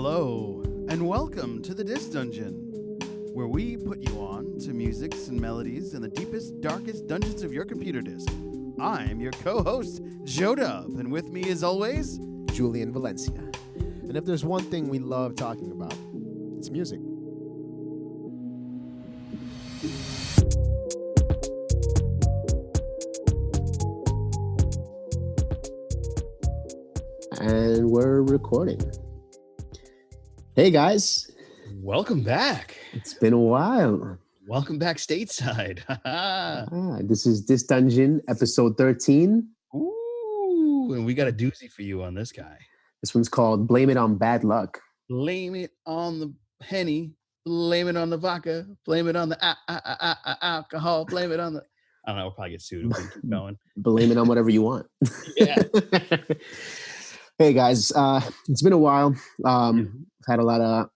Hello, and welcome to the Disc Dungeon, where we put you on to musics and melodies in the deepest, darkest dungeons of your computer disk. I'm your co-host, Joe Dove, and with me, as always, Julian Valencia. And if there's one thing we love talking about, it's music. And we're recording. Hey guys. Welcome back. It's been a while. Welcome back stateside. This is Disc Dungeon, episode 13. Ooh, and we got a doozy for you on this guy. This one's called Blame It on Bad Luck. Blame it on the Henny. Blame it on the vodka. Blame it on the alcohol. Blame it on the... I don't know, we'll probably get sued if we keep going. Blame it on whatever you want. Yeah. Hey guys, it's been a while. Had a lot of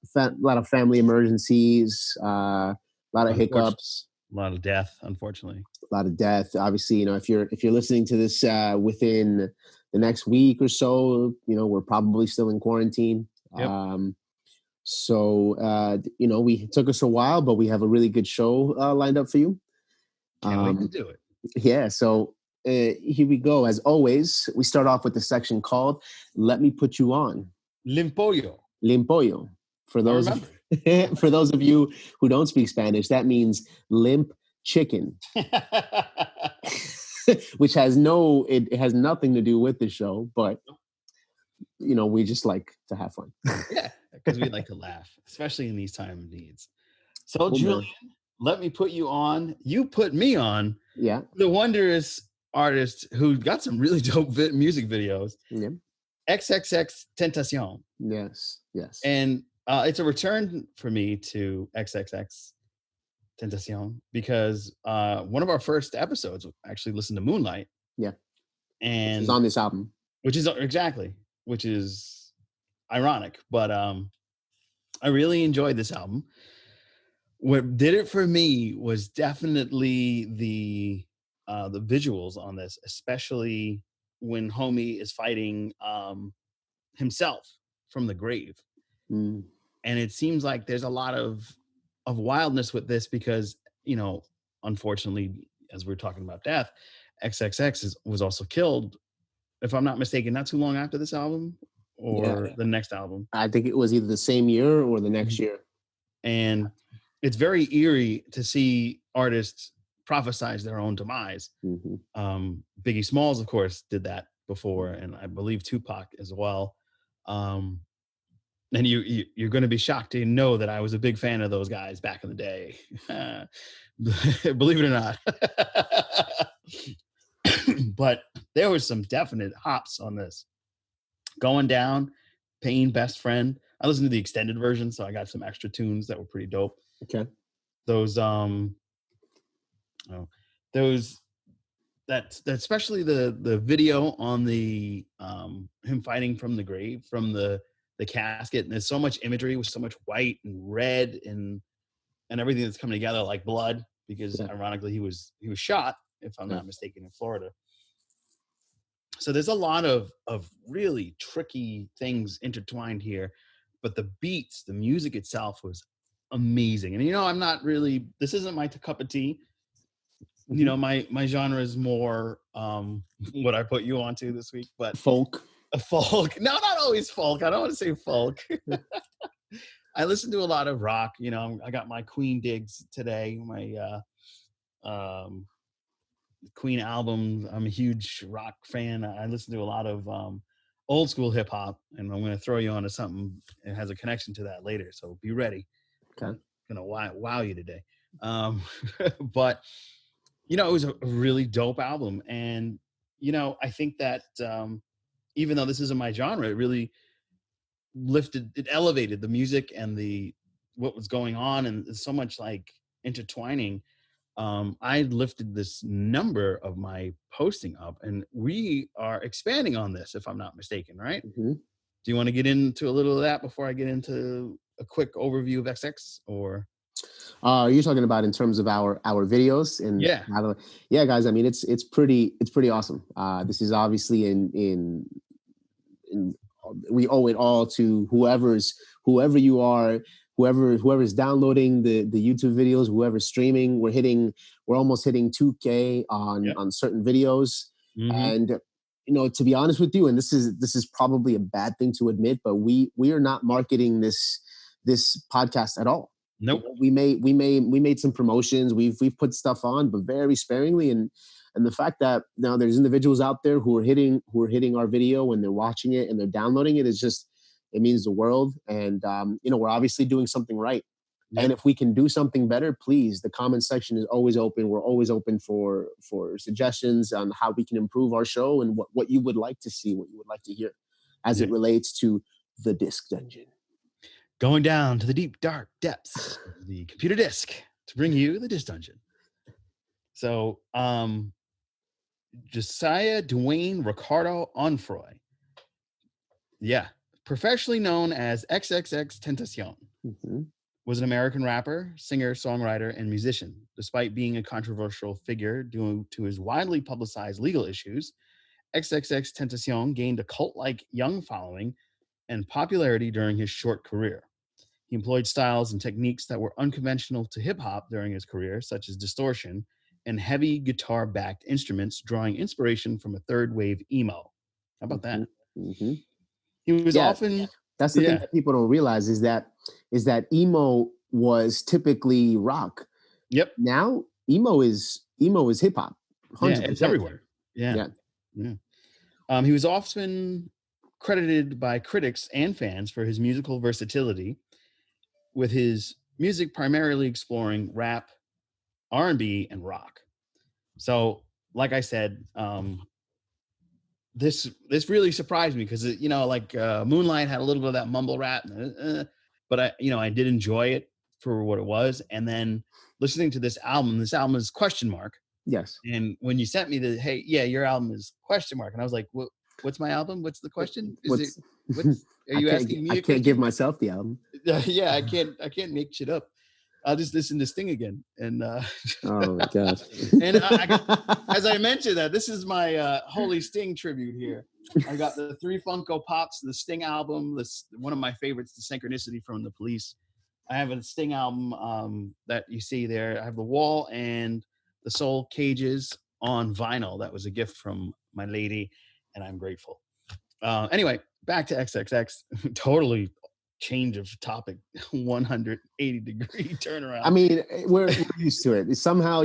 family emergencies, a lot of hiccups, a lot of death, unfortunately. A lot of death. Obviously, if you're listening to this within the next week or so, we're probably still in quarantine. Yep. We took us a while, but we have a really good show lined up for you. Can't wait to do it. Yeah. So here we go. As always, we start off with the section called "Let Me Put You On." Limpollo. For those of you who don't speak Spanish, that means limp chicken, which has nothing to do with the show, but we just like to have fun. Yeah, because we like to laugh, especially in these time of needs. So, Julian, let me put you on. You put me on. Yeah. The wondrous artist who got some really dope music videos. Yeah. Xxxtentacion. Yes. And it's a return for me to Xxxtentacion because one of our first episodes actually listened to Moonlight. Yeah. And it's on this album. Which is ironic, but I really enjoyed this album. What did it for me was definitely the visuals on this, especially when Homie is fighting himself from the grave. And it seems like there's a lot of wildness with this because, unfortunately, as we're talking about death, XXX was also killed, if I'm not mistaken, not too long after this album or the next album. I think it was either the same year or the next year. And it's very eerie to see artists prophesize their own demise. Mm-hmm. Biggie Smalls, of course, did that before, and I believe Tupac as well. And you're going to be shocked to know that I was a big fan of those guys back in the day. Believe it or not. But there was some definite hops on this. Going Down, Pain, Best Friend. I listened to the extended version, so I got some extra tunes that were pretty dope. Okay. Especially the video on the him fighting from the grave, from the casket, and there's so much imagery with so much white and red and everything that's coming together like blood, because ironically he was shot, if I'm not mistaken, in Florida. So there's a lot of really tricky things intertwined here, but the beats, the music itself was amazing. And I'm not really, this isn't my cup of tea. My genre is more what I put you onto this week, but folk. No, not always folk. I don't want to say folk. I listen to a lot of rock. I got my Queen digs today. My Queen album. I'm a huge rock fan. I listen to a lot of old school hip hop, and I'm going to throw you onto something that has a connection to that later. So be ready. Okay. I'm going to wow you today. But it was a really dope album, and I think that even though this isn't my genre, it really elevated the music and what was going on, and so much like intertwining. I lifted this number of my posting up, and we are expanding on this, if I'm not mistaken, right? Mm-hmm. Do you want to get into a little of that before I get into a quick overview of XX, or? You're talking about in terms of our videos and guys. I mean, it's pretty awesome. This is obviously in we owe it all to whoever's whoever you are, whoever's downloading the YouTube videos, whoever's streaming, we're almost hitting 2K on certain videos. Mm-hmm. And to be honest with you, and this is probably a bad thing to admit, but we are not marketing this podcast at all. Nope. We made some promotions. We've put stuff on, but very sparingly. And the fact that now there's individuals out there who are hitting our video and they're watching it and they're downloading it, it means the world. And we're obviously doing something right. Yep. And if we can do something better, please, the comment section is always open. We're always open for suggestions on how we can improve our show and what you would like to see, what you would like to hear as it relates to the disc dungeon. Going down to the deep, dark depths of the computer disc to bring you the disc dungeon. So, Josiah Dwayne Ricardo Onfroy. Yeah. Professionally known as Xxxtentacion. Mm-hmm. Was an American rapper, singer, songwriter, and musician. Despite being a controversial figure due to his widely publicized legal issues, Xxxtentacion gained a cult-like young following and popularity during his short career. He employed styles and techniques that were unconventional to hip-hop during his career, such as distortion and heavy guitar-backed instruments, drawing inspiration from a third-wave emo. How about that? Mm-hmm. He was often... That's the thing that people don't realize is that emo was typically rock. Yep. Now emo is hip hop. Yeah, it's everywhere. Yeah. He was often credited by critics and fans for his musical versatility, with his music primarily exploring rap, R&B, and rock. So, like I said, this really surprised me because Moonlight had a little bit of that mumble rap, but I did enjoy it for what it was. And then listening to this album is question mark. Yes. And when you sent me your album is question mark, and I was like, what's my album? What's the question? Are you asking me? I can't give myself the album. Yeah, I can't make shit up. I'll just listen to Sting again. And oh my god! And as I mentioned, this is my Holy Sting tribute here. I got the 3 Funko Pops, the Sting album. This one of my favorites, the Synchronicity from the Police. I have a Sting album that you see there. I have the Wall and the Soul Cages on vinyl. That was a gift from my lady, and I'm grateful. Anyway, back to XXX. Totally change of topic, 180-degree turnaround. I mean, we're used to it. Somehow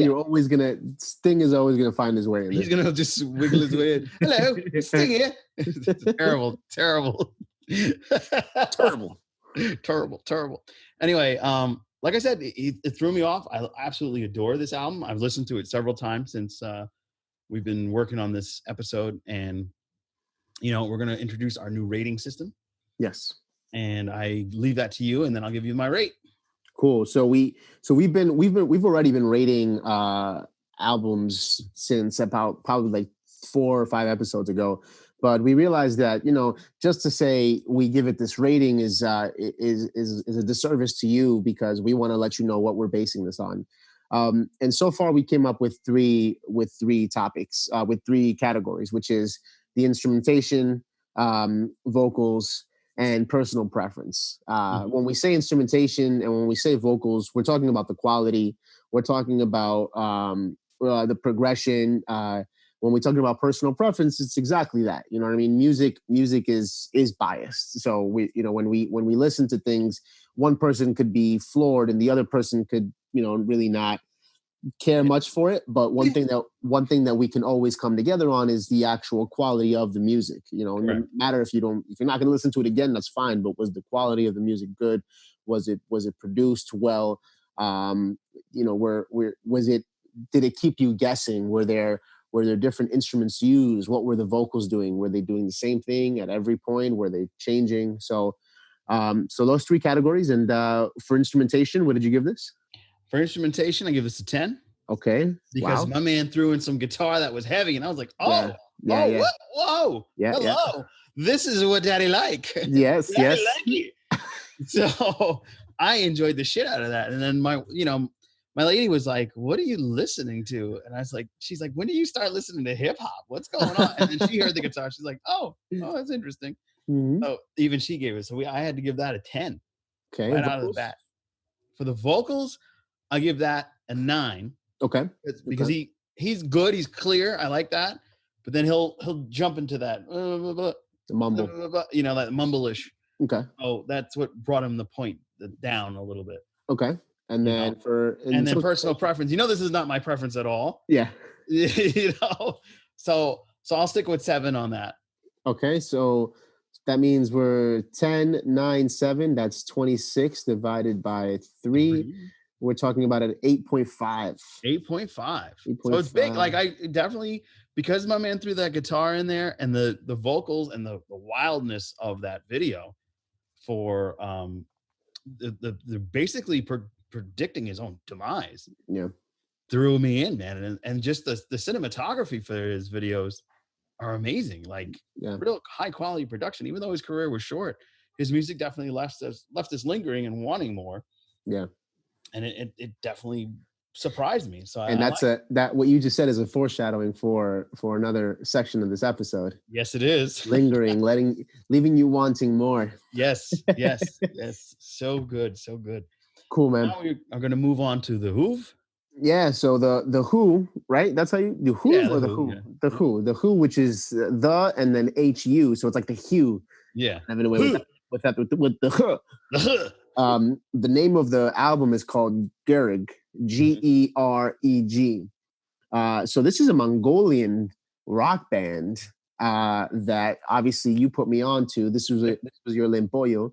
Sting is always gonna find his way in. He's gonna just wiggle his way in. Hello, Sting here. Terrible. Anyway, like I said, it threw me off. I absolutely adore this album. I've listened to it several times since we've been working on this episode, and we're gonna introduce our new rating system. Yes. And I leave that to you, and then I'll give you my rate. Cool. So we've already been rating albums since about probably like 4 or 5 episodes ago, but we realized that just to say we give it this rating is a disservice to you, because we want to let you know what we're basing this on. And so far we came up with three topics, with 3 categories, which is the instrumentation, vocals, and personal preference. When we say instrumentation and when we say vocals, we're talking about the quality. We're talking about the progression. When we're talking about personal preference, it's exactly that. You know what I mean? Music is biased. So when we listen to things, one person could be floored and the other person could really not care much for it. But one thing that we can always come together on is the actual quality of the music. No matter if you're not going to listen to it again, that's fine. But was the quality of the music good? Was it produced well? Did it keep you guessing? Were there different instruments used? What were the vocals doing? Were they doing the same thing at every point? Were they changing? So those 3 categories. And for instrumentation, what did you give this? For instrumentation, I give this a 10. Okay. Because my man threw in some guitar that was heavy, and I was like, yeah. What? Whoa. Yeah, hello. Yeah. This is what Daddy like. Yes, Daddy like it. So I enjoyed the shit out of that. And then my lady was like, what are you listening to? And I was like, she's like, when do you start listening to hip hop? What's going on? And then she heard the guitar. She's like, oh, that's interesting. Mm-hmm. So even she gave it. So I had to give that a 10. Okay. right out of the Vocals? bat. For the vocals, I give that a 9. Okay. Because Okay. he's good, he's clear. I like that. But then he'll jump into that The mumble. that mumble-ish. Okay. Oh, that's what brought him the point down a little bit. Okay. And You know, then for and then so personal preference. This is not my preference at all. yeah. So I'll stick with 7 on that. Okay. So that means we're 10, 9, 7. That's 26 divided by 3. We're talking about an 8.5. 8.5. So it's big. Like I definitely, because my man threw that guitar in there and the vocals and the wildness of that video for the basically predicting his own demise. Yeah. Threw me in, man. And just the cinematography for his videos are amazing. Like real high quality production. Even though his career was short, his music definitely left us lingering and wanting more. Yeah. And it definitely surprised me. So and that's that what you just said is a foreshadowing for another section of this episode. Yes, it is. Lingering, leaving you wanting more. Yes. So good. Cool, man. Now we are going to move on to the Who. Yeah, so the Who, right? That's how you the Who or the Who? Yeah. The Who, which is the and then HU, so it's like the hue. Yeah. Having away with the the name of the album is called Gereg, Gereg. So this is a Mongolian rock band that obviously you put me on to. This was your Limpoyo.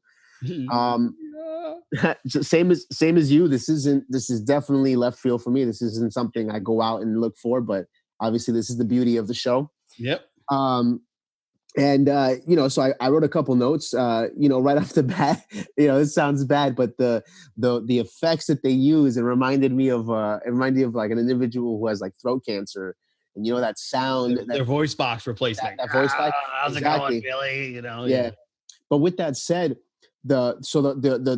Same as you. This is definitely left field for me. This isn't something I go out and look for, but obviously this is the beauty of the show. Yep. And so I wrote a couple notes, right off the bat. It sounds bad, but the effects that they use, it reminded me of like an individual who has like throat cancer, and that sound, their voice box replacement. That voice box. How's exactly. It going, Billy? Yeah. But with that said, the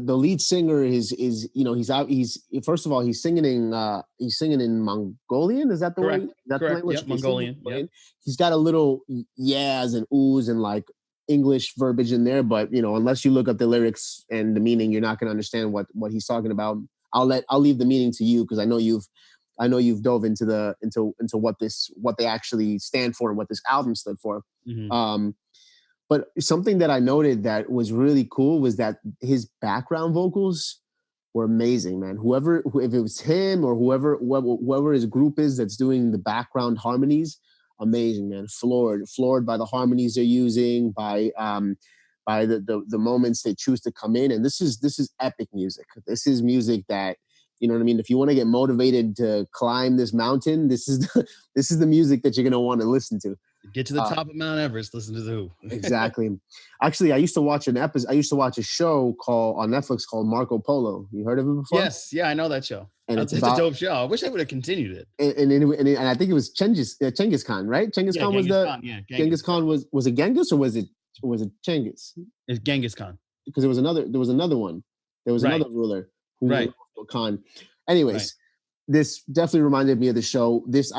lead singer is he's first of all he's singing in Mongolian. Is that the Correct. way? That's correct. The language? Yep, Mongolian. Yep. He's got a little yeahs and oohs and like English verbiage in there, but unless you look up the lyrics and the meaning, you're not going to understand what he's talking about. I'll leave the meaning to you, because I know you've dove into what they actually stand for and what this album stood for. Mm-hmm. But something that I noted that was really cool was that his background vocals were amazing, man. If it was him or whoever his group is that's doing the background harmonies, amazing, man. Floored by the harmonies they're using, by the moments they choose to come in. And this is epic music. This is music that, you know what I mean? If you want to get motivated to climb this mountain, this is the music that you're going to want to listen to. Get to the top of Mount Everest, listen to the Who. Exactly. Actually, I used to watch a show on Netflix called Marco Polo. You heard of it before? Yes. Yeah, I know that show. And it's a dope show. I wish they would have continued it. And I think it was Genghis Khan, right? Genghis Khan was Genghis Khan was it Genghis or was it Genghis? It's Genghis Khan. Because there was another one. There was another ruler who was Khan. Anyways, this definitely reminded me of the show. This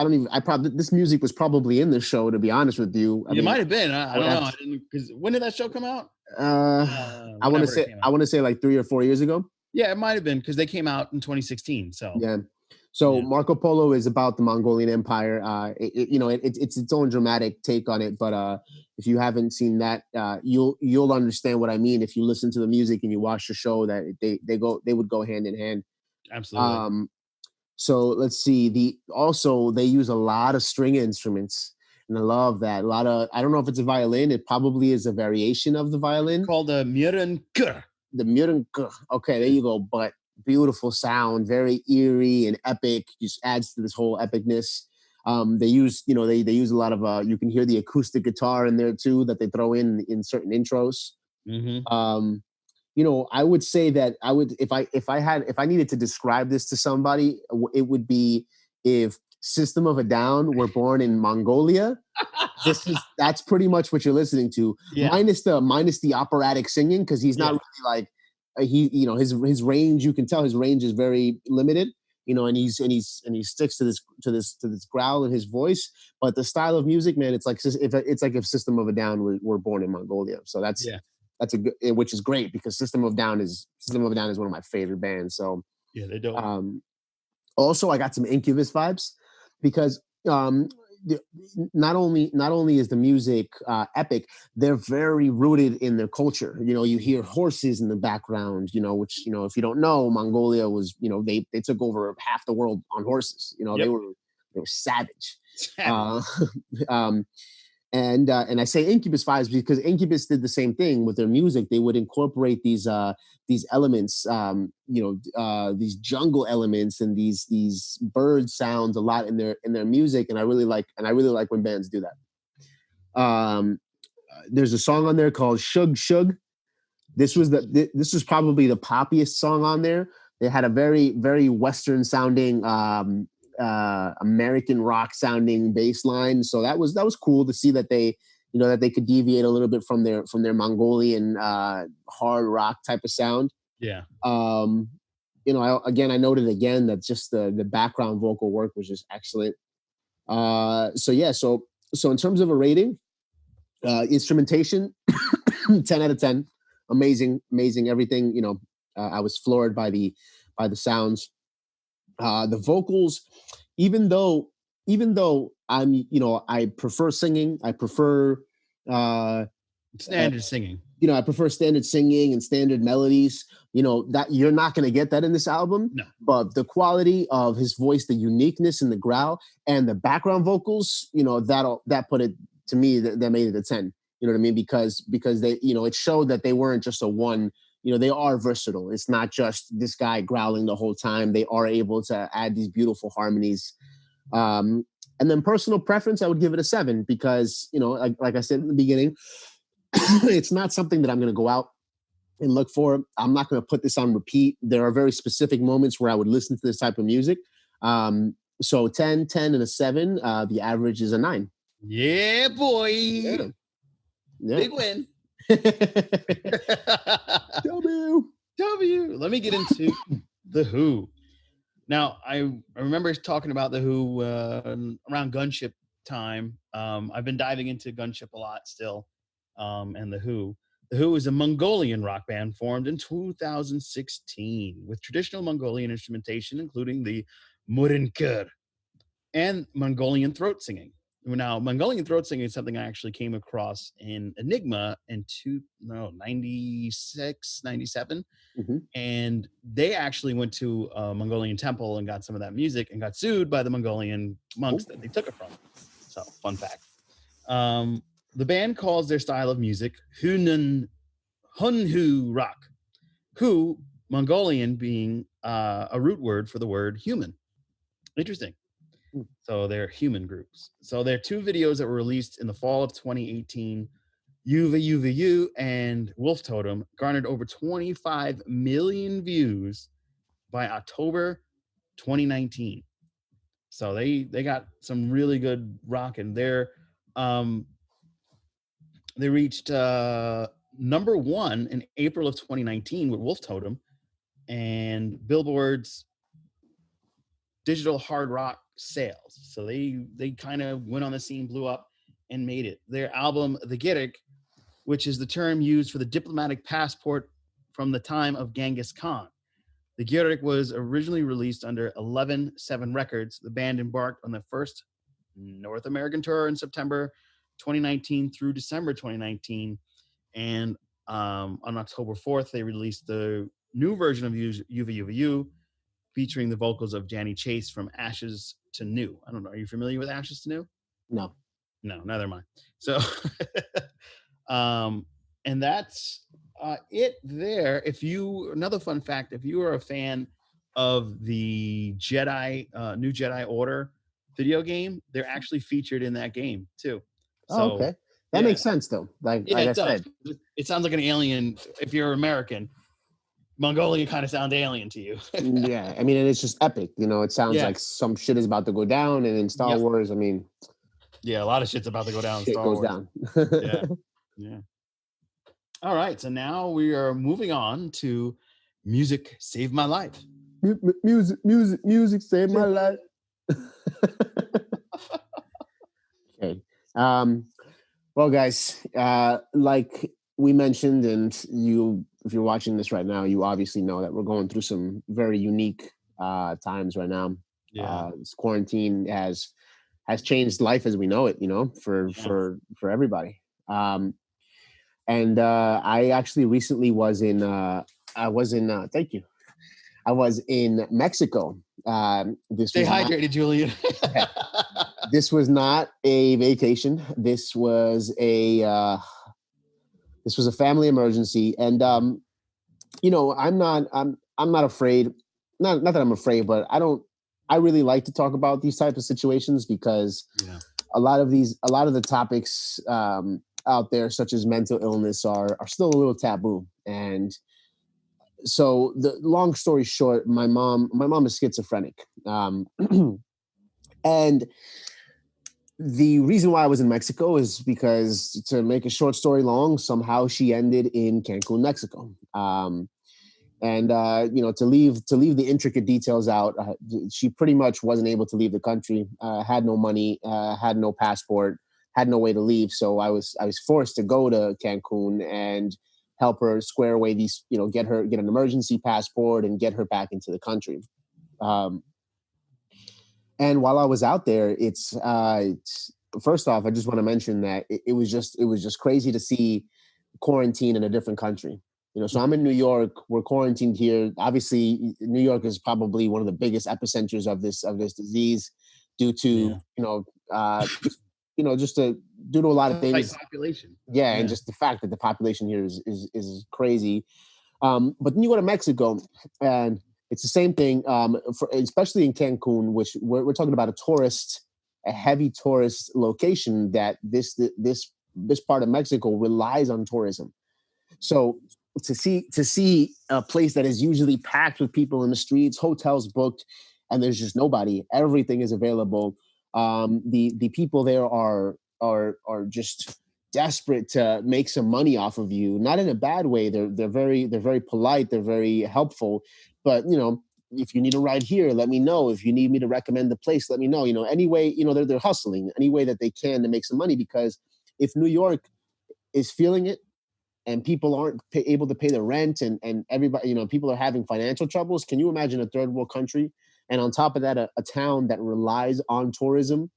music was probably in the show, to be honest with you. It might have been. I don't know. Because when did that show come out? I want to say like 3 or 4 years ago. Yeah, it might have been, because they came out in 2016. So yeah. So Marco Polo is about the Mongolian Empire. It's its own dramatic take on it. But if you haven't seen that, you'll understand what I mean if you listen to the music and you watch the show. That they would go hand in hand. Absolutely. So let's see. They use a lot of string instruments, and I love that. I don't know if it's a violin. It probably is a variation of the violin called the Myrenk. The Myrenk. Okay, there you go. But beautiful sound, very eerie and epic. Just adds to this whole epicness. They use a lot of you can hear the acoustic guitar in there too that they throw in certain intros. Mm-hmm. I would say that if I needed to describe this to somebody, it would be if System of a Down were born in Mongolia. That's pretty much what you're listening to, minus the operatic singing, because he's not really like his range. You can tell his range is very limited. And he sticks to this growl in his voice. But the style of music, man, it's like if System of a Down were born in Mongolia. So that's that's a good, which is great because System of a Down is one of my favorite bands. So Yeah, they don't. also, I got some Incubus vibes because not only is the music epic, they're very rooted in their culture. You know, you hear horses in the background. You know, which, you know, if you don't know, Mongolia was, you know, they took over half the world on horses. You know, Yep. they were savage. Savage. Um, and I say Incubus vibes because Incubus did the same thing with their music. They would incorporate these elements, these jungle elements and these bird sounds a lot in their music, and I really like when bands do that. There's a song on there called "Shug Shug." This was probably the poppiest song on there. They had a very, very Western sounding, American rock sounding bass line. So that was cool to see that they, you know, that they could deviate a little bit from their Mongolian hard rock type of sound. Yeah. You know, I noted again that just the background vocal work was just excellent. So in terms of a rating, instrumentation, 10 out of 10. Amazing everything. You know, I was floored by the sounds. The vocals, even though I'm, you know, I prefer singing, I prefer standard singing. You know, I prefer standard singing and standard melodies. You know, that you're not going to get that in this album. No. But the quality of his voice, the uniqueness in the growl, and the background vocals, you know, that put it to me, that made it a 10. You know what I mean? Because they, you know, it showed that they weren't just a one. You know, they are versatile. It's not just this guy growling the whole time. They are able to add these beautiful harmonies. And then personal preference, I would give it a 7 because, you know, like I said in the beginning, it's not something that I'm going to go out and look for. I'm not going to put this on repeat. There are very specific moments where I would listen to this type of music. So 10, and a 7. The average is a 9. Yeah, boy. Yeah. Big win. W. Let me get into The Who. Now, I remember talking about The Who around Gunship time. I've been diving into Gunship a lot still, and The Who. The Who is a Mongolian rock band formed in 2016 with traditional Mongolian instrumentation, including the murinkur and Mongolian throat singing. Now, Mongolian throat singing is something I actually came across in Enigma in 96, 97. Mm-hmm. And they actually went to a Mongolian temple and got some of that music and got sued by the Mongolian monks that they took it from. So, fun fact. The band calls their style of music Hunhu rock. Hu, Mongolian being a root word for the word human. Interesting. So they're human groups. So there are 2 videos that were released in the fall of 2018. UVU and Wolf Totem garnered over 25 million views by October 2019. So they got some really good rocking. They reached number 1 in April of 2019 with Wolf Totem, and Billboard's digital hard rock sales. So they kind of went on the scene, blew up, and made it. Their album, The Gittik, which is the term used for the diplomatic passport from the time of Genghis Khan. The Gittik was originally released under 11-7 Records. The band embarked on their first North American tour in September 2019 through December 2019. And on October 4th, they released the new version of UVU, featuring the vocals of Janny Chase from Ashes to New. I don't know. Are you familiar with Ashes to New? No, neither am I. So, and that's it there. Another fun fact, if you are a fan of the New Jedi Order video game, they're actually featured in that game too. So, okay. That makes sense though. Like I said, it sounds like an alien. If you're American, Mongolia kind of sounds alien to you. Yeah, I mean, and it's just epic. You know, it sounds like some shit is about to go down, and in Star Wars, I mean, yeah, a lot of shit's about to go down. Shit Star goes Wars. down. Yeah. All right, so now we are moving on to Music Saved My Life. Music saved my life. Okay. Well, guys, like we mentioned, and you, if you're watching this right now, you obviously know that we're going through some very unique times right now. Yeah. This quarantine has changed life as we know it, for Yeah. everybody. Um, and I actually recently was in. I was in. Thank you. I was in Mexico. This Stay was not. hydrated, Julian. This was not a vacation. This was a family emergency, and I'm not afraid. Not that I'm afraid, but I really like to talk about these types of situations because Yeah. a lot of the topics out there, such as mental illness, are still a little taboo. And so, the long story short, my mom is schizophrenic, and the reason why I was in Mexico is because, to make a short story long, somehow she ended in Cancun, Mexico. And to leave the intricate details out, she pretty much wasn't able to leave the country. Had no money, had no passport, had no way to leave. So I was forced to go to Cancun and help her square away these, get an emergency passport and get her back into the country. Um, and while I was out there, it's first off, I just want to mention that it was just crazy to see quarantine in a different country. So I'm in New York. We're quarantined here. Obviously, New York is probably one of the biggest epicenters of this disease, due to Yeah. just due to a lot of Tight things. population. Yeah, and Yeah. just the fact that the population here is crazy. But then you go to Mexico, and it's the same thing. Especially in Cancun, which we're talking about a heavy tourist location, that this part of Mexico relies on tourism. So to see a place that is usually packed with people in the streets, hotels booked, and there's just nobody. Everything is available. The people there are just desperate to make some money off of you. Not in a bad way. They're very polite. They're very helpful. But if you need a ride here, let me know. If you need me to recommend the place, let me know. Anyway, they're hustling any way that they can to make some money, because if New York is feeling it, and people aren't able to pay the rent, and everybody, people are having financial troubles. Can you imagine a third world country? And on top of that, a town that relies on tourism?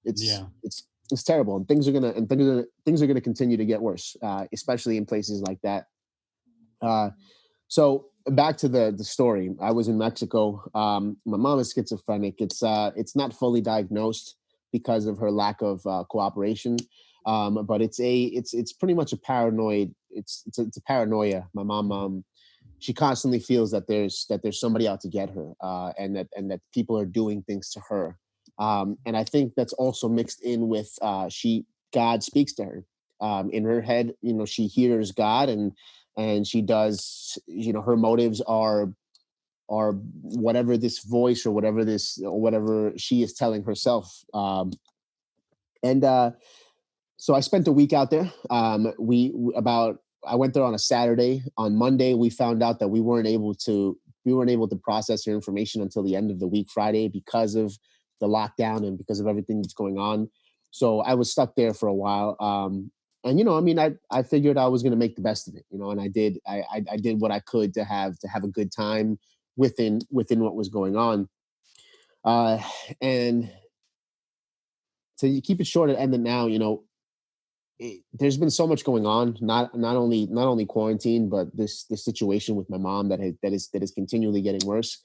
It's Yeah. it's it's terrible, and things are gonna continue to get worse, especially in places like that. Uh, so back to the story. I was in Mexico. My mom is schizophrenic. It's not fully diagnosed because of her lack of cooperation. But it's pretty much a paranoid. It's a paranoia. My mom, she constantly feels that there's somebody out to get her, and that people are doing things to her. And I think that's also mixed in with, she God speaks to her. In her head, she hears God, and she does. Her motives are whatever this voice, or whatever she is telling herself. And So I spent a week out there. About I went there on a Saturday. On Monday, we found out that we weren't able to process her information until the end of the week, Friday, because of the lockdown and because of everything that's going on. So I was stuck there for a while. And I mean, I figured I was going to make the best of it, and I did. I did what I could to have a good time within what was going on. Uh, and to keep it short and end it now, there's been so much going on, not only quarantine, but this situation with my mom that is continually getting worse.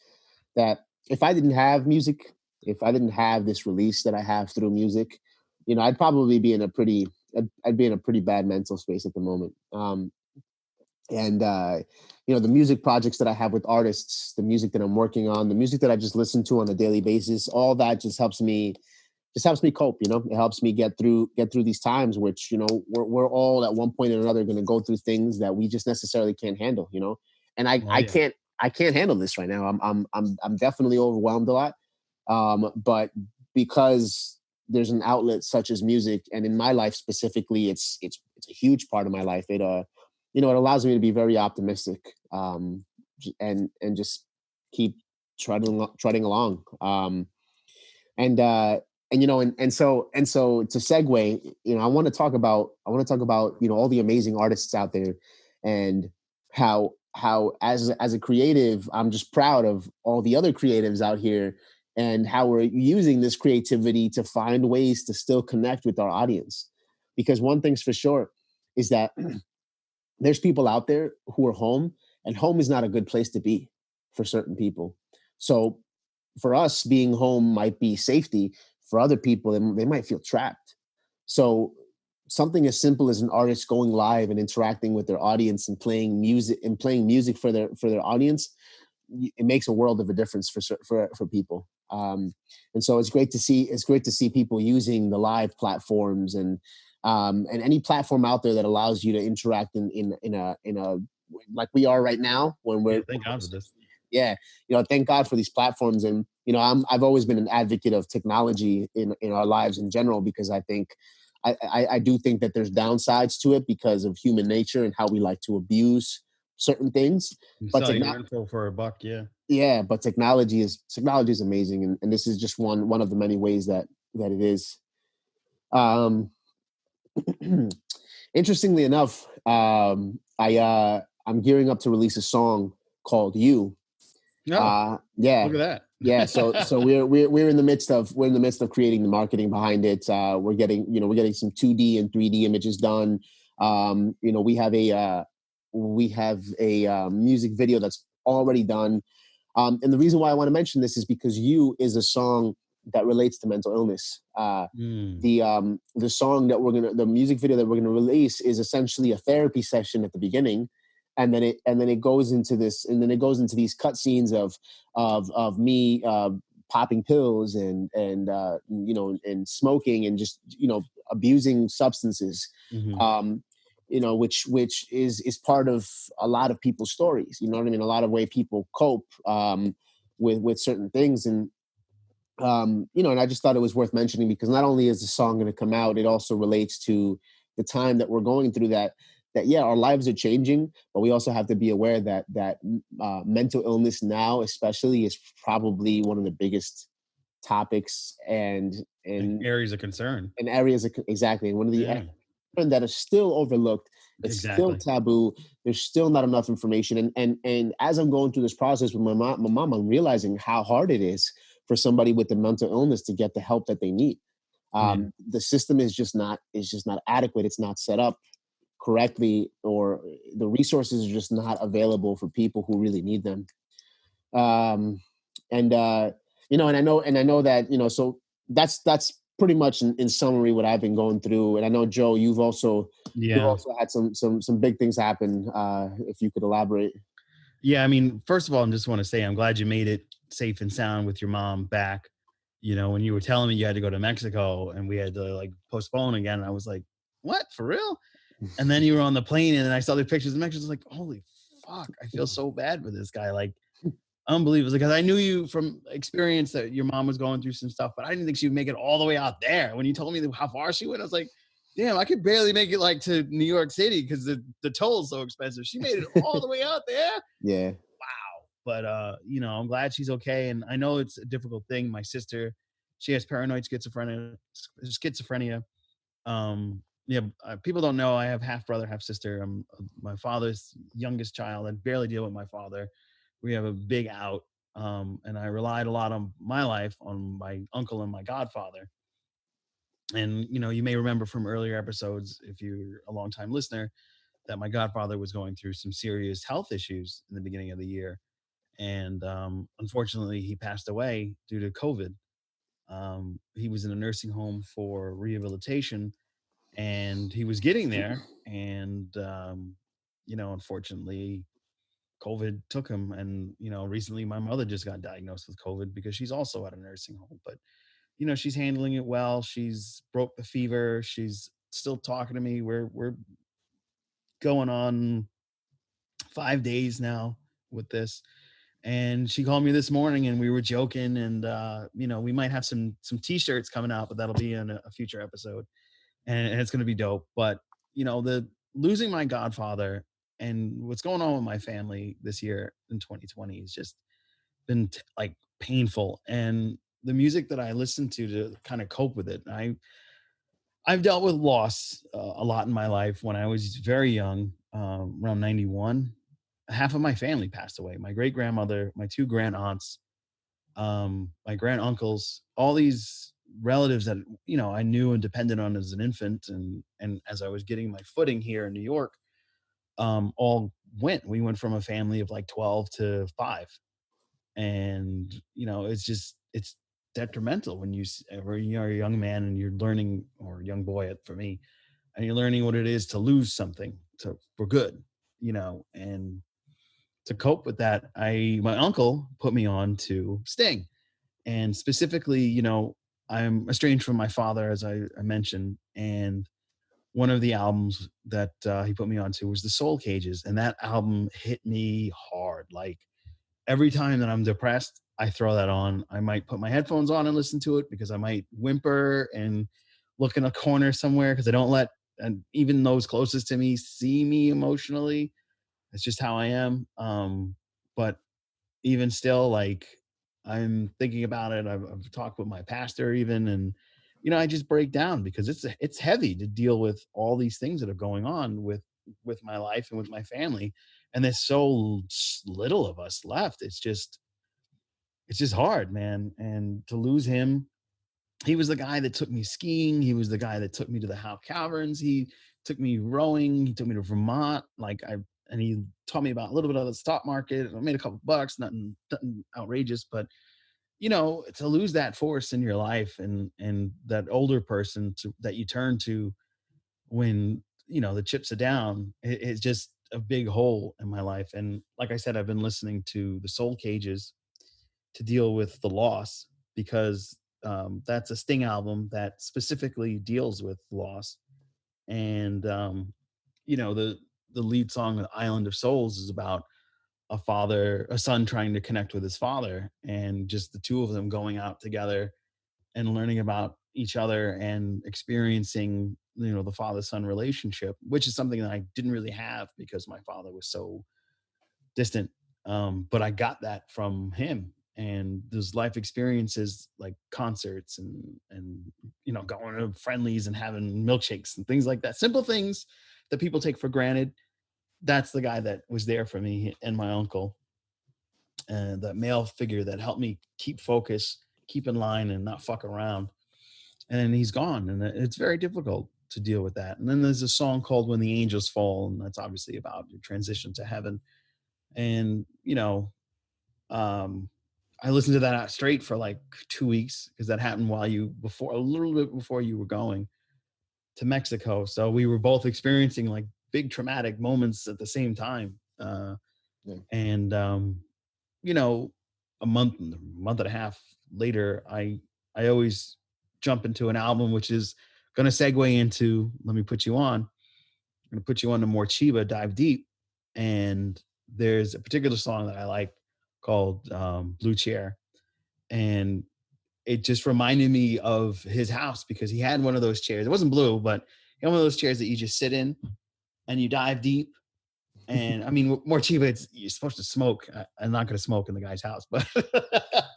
That if I didn't have music, if I didn't have this release that I have through music, I'd probably be in a pretty I'd be in a pretty bad mental space at the moment. And The music projects that I have with artists, the music that I'm working on, the music that I just listen to on a daily basis, all that just helps me cope. It helps me get through these times, which we're all at one point or another going to go through things that we just necessarily can't handle. And I Oh I yeah. can't handle this right now. I'm definitely overwhelmed a lot. But because there's an outlet such as music, and in my life specifically, it's a huge part of my life. It allows me to be very optimistic, and just keep trotting along. And and and so to segue, I want to talk about all the amazing artists out there, and how as a creative, I'm just proud of all the other creatives out here, and how we're using this creativity to find ways to still connect with our audience. Because one thing's for sure is that there's people out there who are home, and home is not a good place to be for certain people. So for us, being home might be safety. For other people, they might feel trapped. So something as simple as an artist going live and interacting with their audience and playing music for their audience, it makes a world of a difference for people. And so it's great to see people using the live platforms, and any platform out there that allows you to interact in a like we are right now, when Yeah, we're thank God for this. yeah, thank God for these platforms. And I've always been an advocate of technology in our lives in general, because I think I do think that there's downsides to it because of human nature and how we like to abuse certain things. You But sell your info for a buck, yeah. yeah, but technology is amazing, and this is just one of the many ways that it is. Um, Interestingly enough, I'm gearing up to release a song called "You." No, Yeah, look at yeah. So that. we're in the midst of creating the marketing behind it. We're getting some 2D and 3D images done. We have a music video that's already done. And the reason why I want to mention this is because "You" is a song that relates to mental illness. Mm, The music video that we're gonna release is essentially a therapy session at the beginning, and then it goes into these cut scenes of me popping pills, and smoking, and just abusing substances. mhm. Um, which is part of a lot of people's stories. You know what I mean? A lot of way people cope with certain things. And I just thought it was worth mentioning, because not only is the song going to come out, it also relates to the time that we're going through. That yeah, our lives are changing, but we also have to be aware that mental illness now, especially, is probably one of the biggest topics, and Areas of concern. areas exactly, and one of the Yeah, that are still overlooked. It's still exactly. taboo. There's still not enough information. And as I'm going through this process with my mom, I'm realizing how hard it is for somebody with a mental illness to get the help that they need. Yeah. The system is just not adequate. It's not set up correctly, or the resources are just not available for people who really need them. Um, and I know that, so that's pretty much in summary what I've been going through. And I know, Joe, you've Yeah. also had some big things happen. If you could elaborate. Yeah, I mean, first of all, I just wanna say I'm glad you made it safe and sound with your mom back. When you were telling me you had to go to Mexico and we had to, like, postpone again, I was like, "What? For real?" And then you were on the plane, and then I saw the pictures of Mexico, I was like, "Holy fuck, I feel so bad for this guy," like, unbelievable, because I knew you from experience that your mom was going through some stuff, but I didn't think she would make it all the way out there. When you told me how far she went, I was like, "Damn, I could barely make it, like, to New York City because the toll is so expensive. She made it all the way out there? Yeah. Wow." But, I'm glad she's okay, and I know it's a difficult thing. My sister, she has paranoid schizophrenia. Yeah, people don't know I have half brother, half sister. I'm my father's youngest child. I barely deal with my father. We have a big out, and I relied a lot on my life on my uncle and my godfather. And you may remember from earlier episodes, if you're a longtime listener, that my godfather was going through some serious health issues in the beginning of the year, and unfortunately, he passed away due to COVID. He was in a nursing home for rehabilitation, and he was getting there, and unfortunately, COVID took him. And recently my mother just got diagnosed with COVID because she's also at a nursing home, but she's handling it well. She's broke the fever. She's still talking to me. We're going on 5 days now with this. And she called me this morning, and we were joking, and we might have some t-shirts coming out, but that'll be in a future episode, and it's going to be dope. But the losing my godfather and what's going on with my family this year in 2020 has just been like painful. And the music that I listen to kind of cope with it. I've dealt with loss a lot in my life. When I was very young, around 91, half of my family passed away. My great grandmother, my two grand aunts, my grand uncles, all these relatives that I knew and depended on as an infant, and as I was getting my footing here in New York, all went. We went from a family of like 12 to 5, and it's detrimental when when you're a young man and you're learning, or a young boy for me, and you're learning what it is to lose something for good, and to cope with that, my uncle put me on to Sting. And specifically, I'm estranged from my father, as I mentioned, and one of the albums that he put me onto was the Soul Cages, and that album hit me hard. Like, every time that I'm depressed, I throw that on. I might put my headphones on and listen to it, because I might whimper and look in a corner somewhere, because I don't let, and even those closest to me, see me emotionally. It's just how I am. But even still, like, I'm thinking about it. I've talked with my pastor even, and I just break down, because it's heavy to deal with all these things that are going on with my life and with my family, and there's so little of us left. It's just hard, man. And to lose him, he was the guy that took me skiing. He was the guy that took me to the Howe Caverns. He took me rowing. He took me to Vermont. And he taught me about a little bit of the stock market. I made a couple bucks, nothing outrageous, but to lose that force in your life, and that older person that you turn to when the chips are down, it's just a big hole in my life. And like I said, I've been listening to the Soul Cages to deal with the loss, because that's a Sting album that specifically deals with loss. And the lead song, Island of Souls, is about a son trying to connect with his father, and just the two of them going out together and learning about each other and experiencing the father-son relationship, which is something that I didn't really have, because my father was so distant. But I got that from him, and those life experiences, like concerts and going to friendlies and having milkshakes and things like that, simple things that people take for granted. That's the guy that was there for me, and my uncle, and that male figure that helped me keep focus, keep in line, and not fuck around. And he's gone, and it's very difficult to deal with that. And then there's a song called When the Angels Fall, and that's obviously about your transition to heaven. And um I listened to that out straight for like 2 weeks, because that happened a little bit before you were going to Mexico. So we were both experiencing like big traumatic moments at the same time. Yeah. And you know, a month and a half later, I always jump into an album which is going to segue into Let Me Put You On. I'm going to put you on to more Chiba, Dive Deep. And there's a particular song that I like called Blue Chair. And it just reminded me of his house, because he had one of those chairs. It wasn't blue, but he had one of those chairs that you just sit in and you dive deep. And I mean, more Chiba, you're supposed to smoke. I'm not going to smoke in the guy's house, but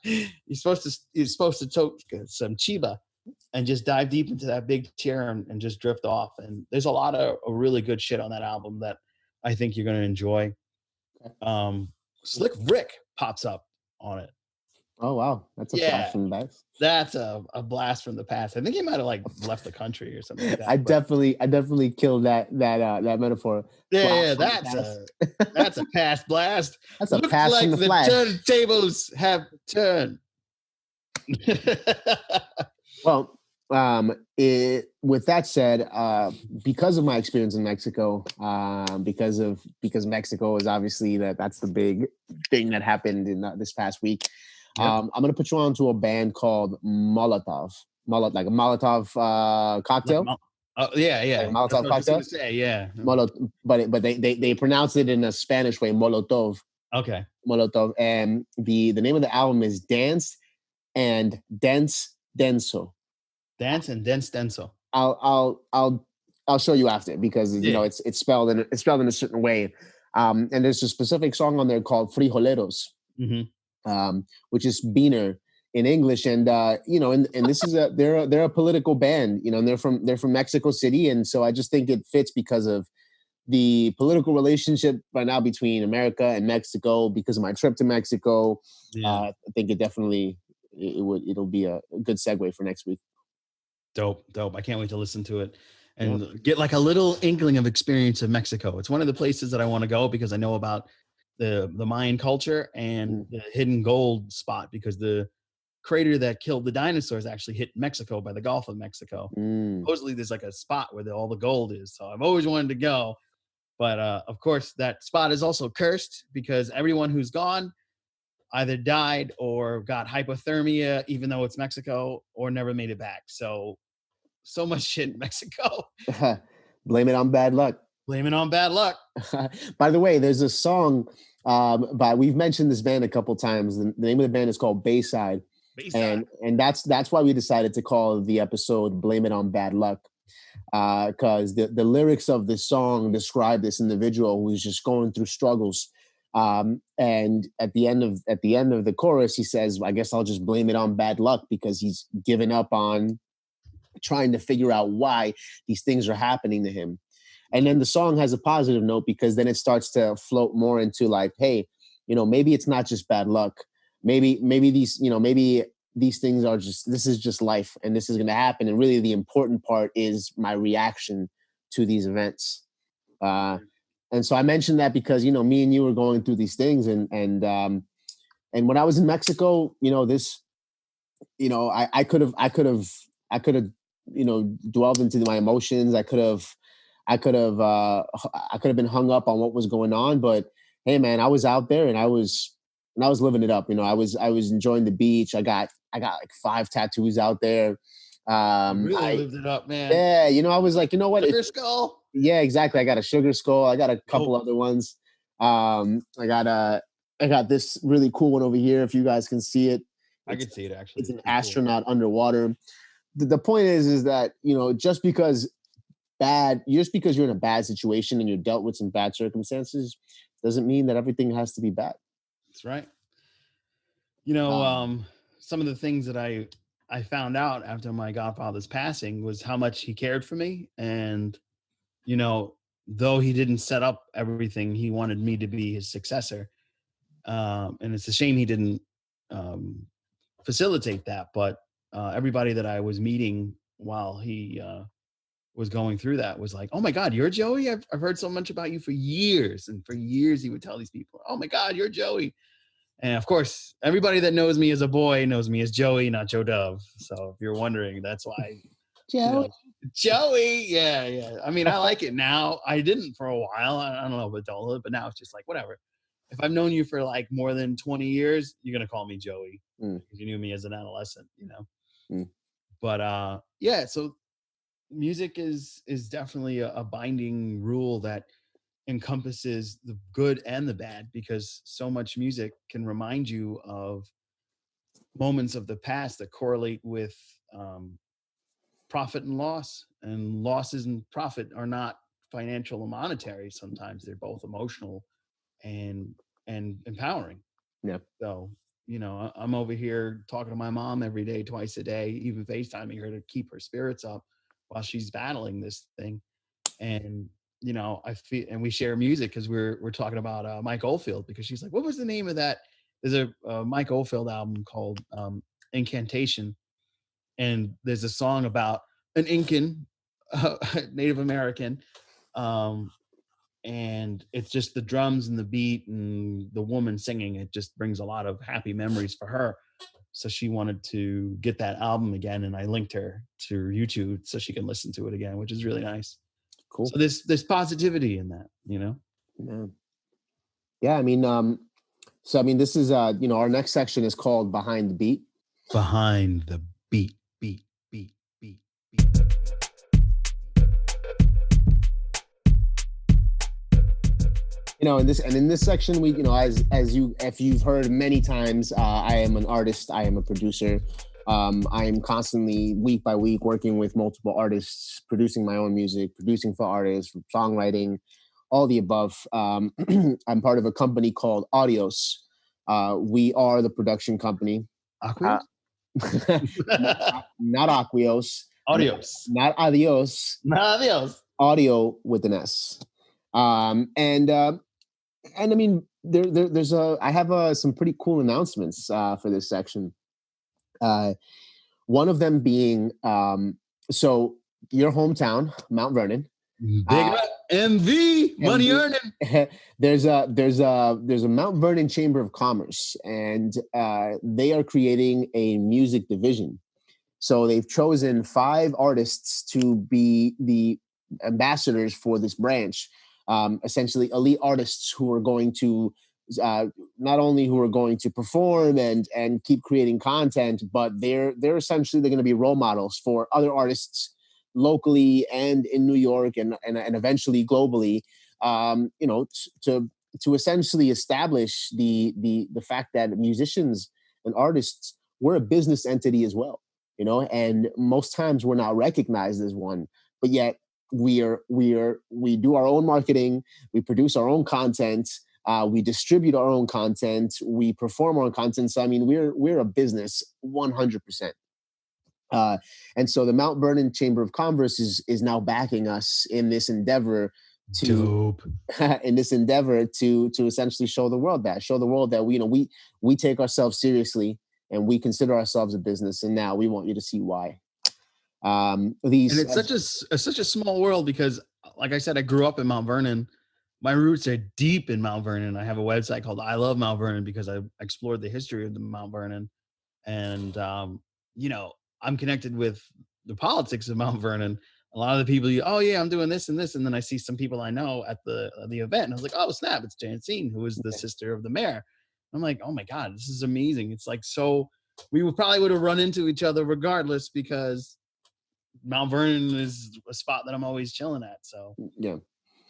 you're supposed to toke some Chiba and just dive deep into that big chair and just drift off. And there's a lot of really good shit on that album that I think you're going to enjoy. Slick Rick pops up on it. Oh wow, that's a Yeah, flash from the past. that's a blast from the past. I think he might have like left the country or something like that. I definitely killed that metaphor. Yeah, Flash from the that's a past blast. That's a Looks pass like from the the flash. turntables have turned. Well, with that said, because of my experience in Mexico, because Mexico is obviously that's the big thing that happened in this past week. Yep. I'm gonna put you on to a band called Molotov, like a Molotov cocktail. Yeah. Like a Molotov That's what I was just cocktail. gonna say, yeah. But they pronounce it in a Spanish way, Molotov. Okay. Molotov, and the name of the album is Dance and Dense Denso. Dance and Dense Denso. I'll show you after, because it's spelled in a certain way. And there's a specific song on there called Frijoleros, Mm-hmm. which is beaner. in English, and and this is they're a political band, and they're from Mexico City, and so I just think it fits because of the political relationship right now between America and Mexico. Because of my trip to Mexico, Yeah. I think it'll be a good segue for next week. Dope. I can't wait to listen to it Yeah. and get like a little inkling of experience of Mexico. It's one of the places that I want to go because I know about the Mayan culture and the hidden gold spot, because the crater that killed the dinosaurs actually hit Mexico by the Gulf of Mexico. Mm. Supposedly there's like a spot where all the gold is. So I've always wanted to go. But of course, that spot is also cursed because everyone who's gone either died or got hypothermia, even though it's Mexico, or never made it back. So much shit in Mexico. Blame it on bad luck. Blame it on bad luck. By the way, there's a song we've mentioned this band a couple times. The name of the band is called Bayside. Bayside. And that's why we decided to call the episode "Blame It on Bad Luck," because the lyrics of the song describe this individual who's just going through struggles. And at the end of the chorus, he says, "I guess I'll just blame it on bad luck," because he's given up on trying to figure out why these things are happening to him. And then the song has a positive note, because then it starts to float more into like, hey, maybe it's not just bad luck. Maybe these things are this is just life, and this is going to happen. And really the important part is my reaction to these events. And so I mentioned that because, me and you were going through these things, and when I was in Mexico, I could have, dwelled into my emotions. I could have been hung up on what was going on, but hey, man, I was out there and I was living it up. I was enjoying the beach. I got like 5 tattoos out there. Really lived it up, man. Yeah, I was like, you know what? Sugar skull. Yeah, exactly. I got a sugar skull. I got a couple other ones. I got this really cool one over here. If you guys can see it, I can see it actually. It's an astronaut underwater. The point is that just because you're in a bad situation and you're dealt with some bad circumstances doesn't mean that everything has to be bad. That's right. Some of the things that I found out after my godfather's passing was how much he cared for me. And, though he didn't set up everything, he wanted me to be his successor. And it's a shame he didn't facilitate that. But everybody that I was meeting while he was going through that was like, "Oh my God, you're Joey? I've heard so much about you for years." And for years he would tell these people, "Oh my God, you're Joey." And of course, everybody that knows me as a boy knows me as Joey, not Joe Dove. So if you're wondering, that's why. Joey. Joey. Yeah. I mean, I like it now. I didn't for a while. I don't know about adulthood, but now it's just like, whatever. If I've known you for like more than 20 years, you're going to call me Joey because you knew me as an adolescent, But yeah, so music is definitely a binding rule that encompasses the good and the bad, because so much music can remind you of moments of the past that correlate with profit and loss, and losses and profit are not financial or monetary. Sometimes they're both emotional and empowering. Yeah. So I'm over here talking to my mom every day, twice a day, even FaceTiming her to keep her spirits up while she's battling this thing. And I feel, and we share music because we're talking about Mike Oldfield, because she's like, "What was the name of that?" There's a Mike Oldfield album called Xxxtentacion, and there's a song about an Incan, Native American, and it's just the drums and the beat and the woman singing. It just brings a lot of happy memories for her. So she wanted to get that album again, and I linked her to YouTube so she can listen to it again, which is really nice. Cool. So there's positivity in that, Yeah. I mean, this is our next section is called Behind the Beat. Behind the beat. In this section, we, if you've heard many times, I am an artist, I am a producer. I am constantly, week by week, working with multiple artists, producing my own music, producing for artists, songwriting, all the above. I'm part of a company called Audios. We are the production company. not Aquios, Adios. not adios, Adios. audio with an S. And I mean, there's I have some pretty cool announcements for this section. One of them being, so your hometown, Mount Vernon. Big up MV, money earning. There's a Mount Vernon Chamber of Commerce, and they are creating a music division. So they've chosen 5 artists to be the ambassadors for this branch. Essentially, elite artists who are going to not only who are going to perform and keep creating content, but they're essentially they're going to be role models for other artists locally and in New York and eventually globally. To essentially establish the fact that musicians and artists, we're a business entity as well, and most times we're not recognized as one, but yet we do our own marketing, we produce our own content, we distribute our own content, we perform our own content. So I mean, we're a business 100%. And so the Mount Vernon Chamber of Commerce is now backing us in this endeavor to essentially show the world that we take ourselves seriously and we consider ourselves a business, and now we want you to see why. And it's such a small world because, like I said, I grew up in Mount Vernon. My roots are deep in Mount Vernon. I have a website called I Love Mount Vernon because I explored the history of the Mount Vernon, and I'm connected with the politics of Mount Vernon. A lot of the people, oh yeah, I'm doing this and this, and then I see some people I know at the event, and I was like, oh snap, it's Jantine, who is the sister of the mayor. I'm like, oh my god, this is amazing. It's like, so we probably would have run into each other regardless because Mount Vernon is a spot that I'm always chilling at. So yeah,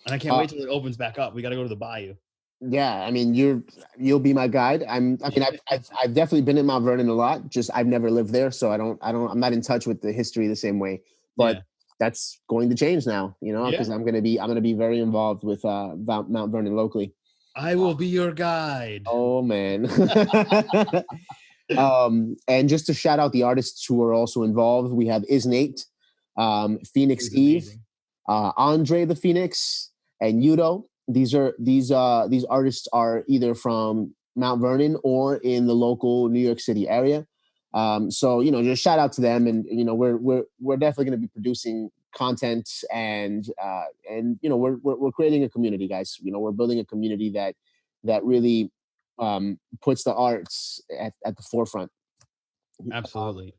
and I can't wait till it opens back up. We got to go to the bayou. Yeah, I mean, you'll be my guide. I've definitely been in Mount Vernon a lot. Just I've never lived there, so I'm not in touch with the history the same way. But that's going to change now, because I'm gonna be very involved with Mount Vernon locally. I will be your guide. Oh man. And just to shout out the artists who are also involved, we have Isnate, Phoenix Eve, Andre the Phoenix, and Yudo. These artists are either from Mount Vernon or in the local New York City area. So just shout out to them, and we're definitely going to be producing content, and we're creating a community, guys. We're building a community that really puts the arts at the forefront. Absolutely.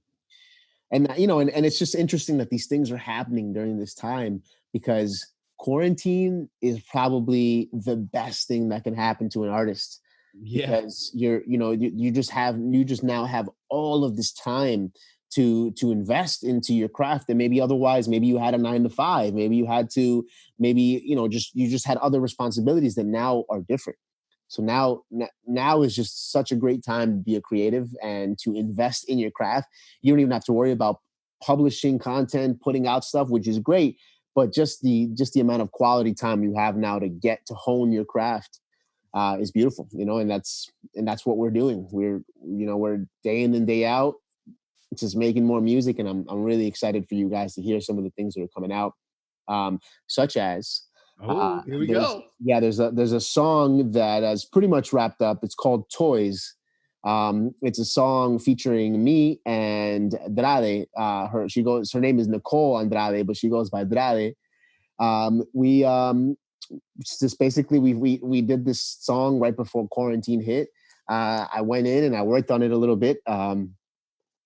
And it's just interesting that these things are happening during this time, because quarantine is probably the best thing that can happen to an artist. Because you just now have all of this time to invest into your craft, and maybe otherwise, maybe you had a 9 to 5, maybe you had to, you just had other responsibilities that now are different. So now is just such a great time to be a creative and to invest in your craft. You don't even have to worry about publishing content, putting out stuff, which is great, but just the amount of quality time you have now to get to hone your craft is beautiful, and that's what we're doing. We're day in and day out just making more music, and I'm really excited for you guys to hear some of the things that are coming out, such as here we go. Yeah, there's a song that is pretty much wrapped up. It's called Toys. It's a song featuring me and Drade. Her name is Nicole Andrade, but she goes by Drade. We did this song right before quarantine hit. I went in and I worked on it a little bit.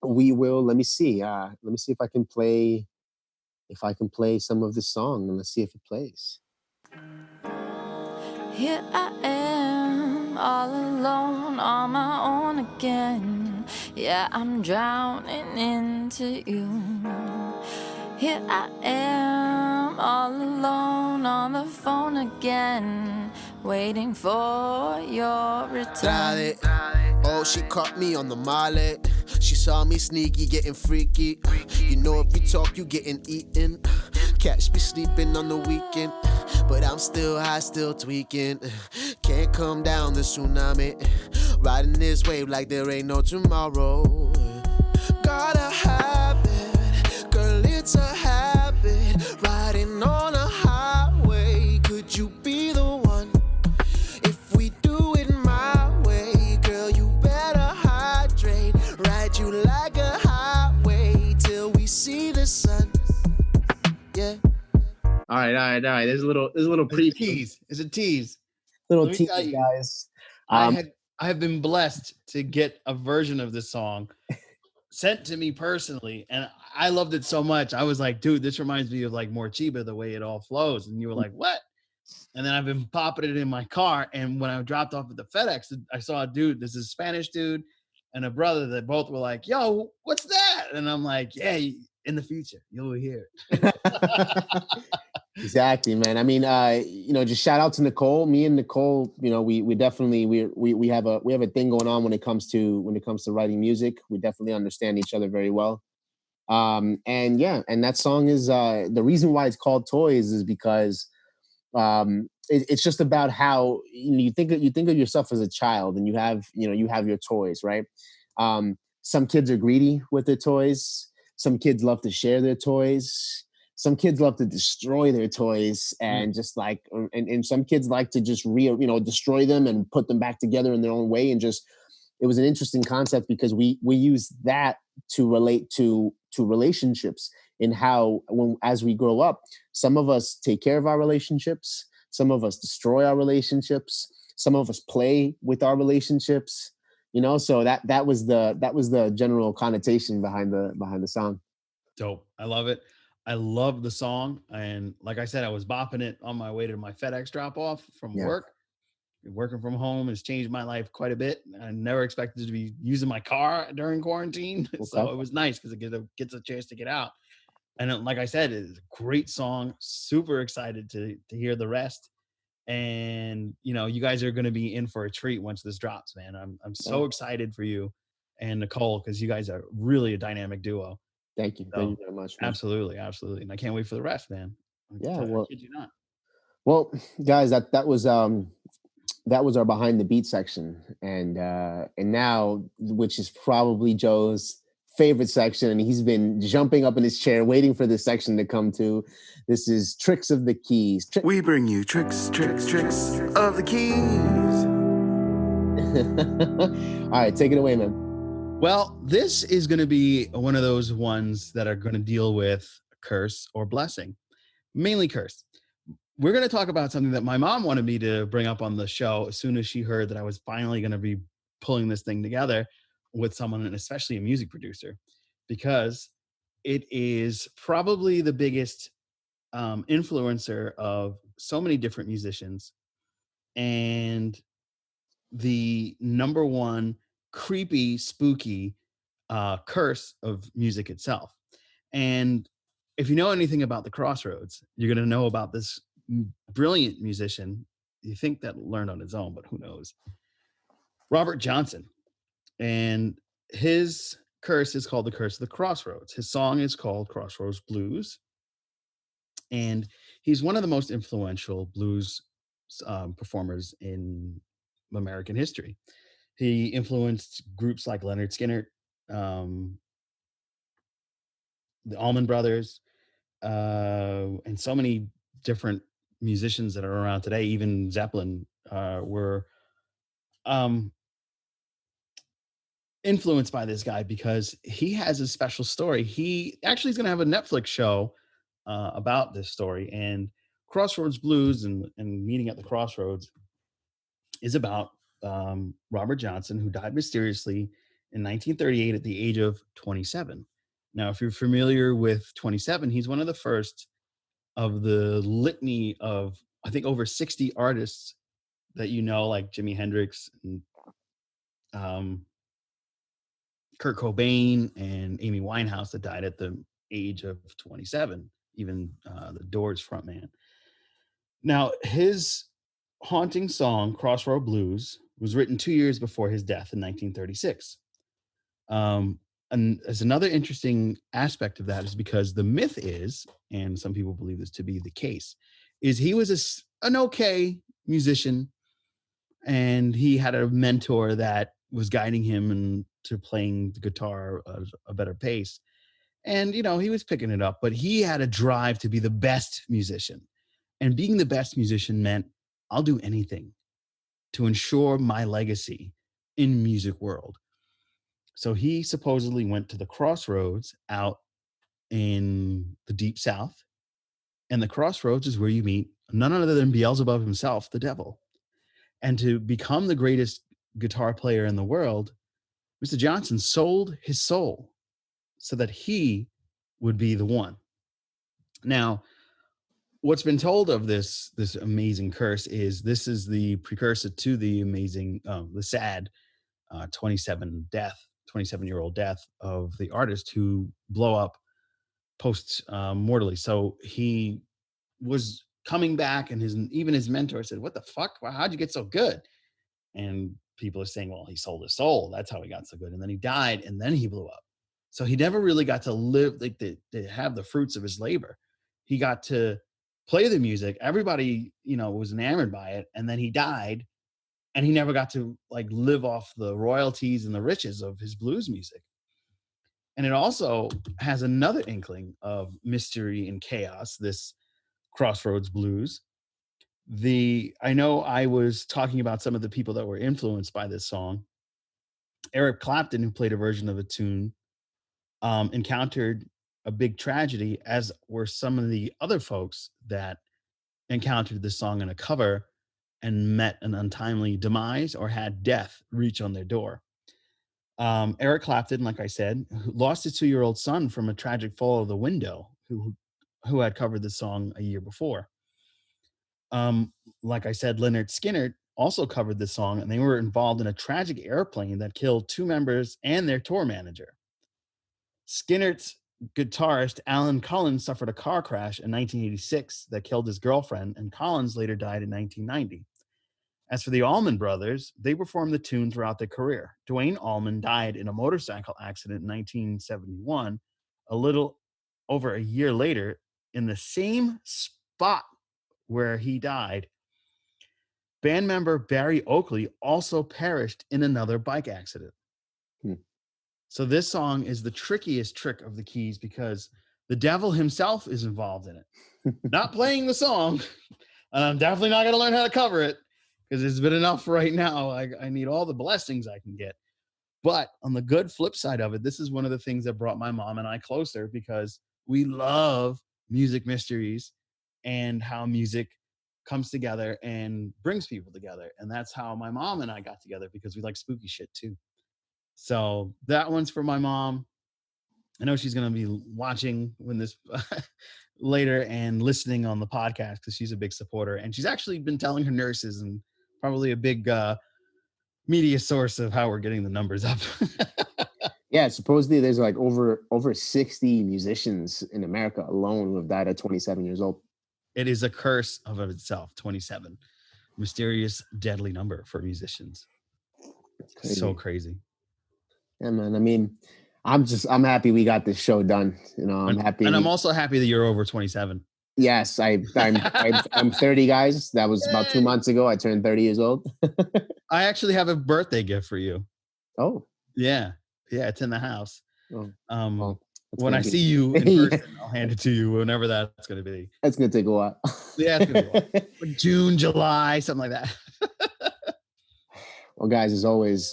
Let me see if I can play some of this song, and let's see if it plays. Here I am, all alone on my own again. Yeah, I'm drowning into you. Here I am, all alone on the phone again, waiting for your return. Oh, she caught me on the molly. She saw me sneaky, getting freaky. If you talk, you getting eaten. Catch me sleeping on the weekend, but I'm still high, still tweaking. Can't come down the tsunami, riding this wave like there ain't no tomorrow. it's a habit, riding on a highway. Could you be the one? If we do it my way, girl, you better hydrate. Ride you like a highway till we see the sun. Yeah. All right. There's a little It's a preview, tease. It's a tease. little Let me tease, tell you, guys. I have been blessed to get a version of this song sent to me personally, and I loved it so much. I was like, dude, this reminds me of like more Chiba, the way it all flows. And you were like, what? And then I've been popping it in my car. And when I dropped off at the FedEx, I saw a dude, this is a Spanish dude and a brother that both were like, yo, what's that? And I'm like, yeah, in the future, you'll hear it. Exactly, man. I mean, just shout out to Nicole. Me and Nicole, we definitely we have a thing going on when it comes to writing music. We definitely understand each other very well. And that song is the reason why it's called Toys is because it's just about how you think of yourself as a child, and you have your toys, right? Some kids are greedy with their toys. Some kids love to share their toys. Some kids love to destroy their toys, and just like, and some kids like to just destroy them and put them back together in their own way. And just, it was an interesting concept because we use that to relate to relationships, in how as we grow up, some of us take care of our relationships, some of us destroy our relationships, some of us play with our relationships. So that was the general connotation behind the song. Dope. I love it. I love the song. And like I said, I was bopping it on my way to my FedEx drop off from work. Working from home has changed my life quite a bit. I never expected to be using my car during quarantine. Okay. So it was nice because it gets a chance to get out. And like I said, it's a great song. Super excited to hear the rest. And you guys are going to be in for a treat once this drops, man. I'm so excited for you and Nicole, because you guys are really a dynamic duo. Thank you. So, thank you very much, man. Absolutely. And I can't wait for the rest, man. Yeah, I kid you not. Well, guys, that was our behind the beat section, and now, which is probably Joe's favorite section, and he's been jumping up in his chair waiting for this section to come to. This is Tricks of the Keys. We bring you tricks of the keys. All right, take it away, man. Well, this is going to be one of those ones that are going to deal with curse or blessing, mainly curse. We're going to talk about something that my mom wanted me to bring up on the show as soon as she heard that I was finally going to be pulling this thing together with someone, and especially a music producer, because it is probably the biggest influencer of so many different musicians, and the number one creepy, spooky curse of music itself. And if you know anything about the Crossroads, you're going to know about this brilliant musician. You think that learned on his own, but who knows? Robert Johnson. And his curse is called the Curse of the Crossroads. His song is called Crossroads Blues. And he's one of the most influential blues performers in American history. He influenced groups like Leonard Skinner, the Allman Brothers, and so many different musicians that are around today. Even Zeppelin were influenced by this guy because he has a special story. He actually is going to have a Netflix show about this story. And Crossroads Blues and Meeting at the Crossroads is about Robert Johnson, who died mysteriously in 1938 at the age of 27. Now, if you're familiar with 27, he's one of the first of the litany of, I think, over 60 artists that like Jimi Hendrix and Kurt Cobain and Amy Winehouse, that died at the age of 27, even the Doors frontman. Now, his haunting song, Crossroad Blues, was written 2 years before his death in 1936. And as another interesting aspect of that is because the myth is, and some people believe this to be the case, is he was an okay musician, and he had a mentor that was guiding him into playing the guitar at a better pace. And, he was picking it up, but he had a drive to be the best musician. And being the best musician meant I'll do anything to ensure my legacy in music world. So he supposedly went to the crossroads out in the deep South. And the crossroads is where you meet none other than Beelzebub himself, the devil. And to become the greatest guitar player in the world, Mr. Johnson sold his soul so that he would be the one. Now, what's been told of this amazing curse is this is the precursor to the amazing, the sad 27-year-old death of the artist who blow up mortally. So he was coming back, and even his mentor said, "What the fuck? How'd you get so good?" And people are saying, "Well, he sold his soul. That's how he got so good." And then he died, and then he blew up. So he never really got to live, like to have the fruits of his labor. He got to play the music. Everybody, was enamored by it. And then he died, and he never got to like live off the royalties and the riches of his blues music. And it also has another inkling of mystery and chaos, this Crossroads Blues. I know I was talking about some of the people that were influenced by this song. Eric Clapton, who played a version of a tune, encountered a big tragedy, as were some of the other folks that encountered this song in a cover and met an untimely demise or had death reach on their door. Eric Clapton, like I said, lost his 2-year-old son from a tragic fall of the window, who had covered the song a year before. Like I said, Lynyrd Skynyrd also covered this song, and they were involved in a tragic airplane that killed 2 members and their tour manager. Skynyrd's guitarist Alan Collins suffered a car crash in 1986 that killed his girlfriend, and Collins later died in 1990. As for the Allman Brothers, they performed the tune throughout their career. Duane Allman died in a motorcycle accident in 1971, a little over a year later, in the same spot where he died. Band member Barry Oakley also perished in another bike accident. So this song is the trickiest trick of the keys because the devil himself is involved in it. Not playing the song, and I'm definitely not going to learn how to cover it because it's been enough right now. I need all the blessings I can get. But on the good flip side of it, this is one of the things that brought my mom and I closer because we love music mysteries and how music comes together and brings people together. And that's how my mom and I got together, because we like spooky shit too. So that one's for my mom. I know she's going to be watching when this later and listening on the podcast because she's a big supporter. And she's actually been telling her nurses, and probably a big media source of how we're getting the numbers up. Yeah, supposedly there's like over 60 musicians in America alone who have died at 27 years old. It is a curse of itself, 27. Mysterious, deadly number for musicians. Crazy. So crazy. Yeah, man. I mean, I'm happy we got this show done. I'm happy. And I'm also happy that you're over 27. Yes, I'm 30, guys. That was about 2 months ago. I turned 30 years old. I actually have a birthday gift for you. Oh. Yeah, it's in the house. Oh. When I see you in person, I'll hand it to you whenever that's going to be. It's going to take a while. Yeah, it's going to be a while. June, July, something like that. Well, guys, as always,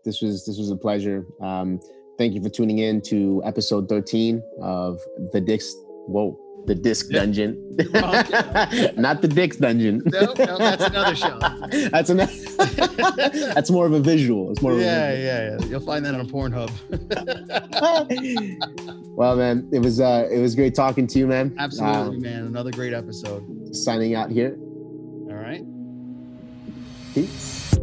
this was a pleasure. Thank you for tuning in to episode 13 of the Disc Dungeon. Not the Dick's Dungeon. No, that's another show. That's more of a visual. It's more. Yeah. You'll find that on Pornhub. Well, man, it was great talking to you, man. Absolutely, man. Another great episode. Signing out here. All right. Peace.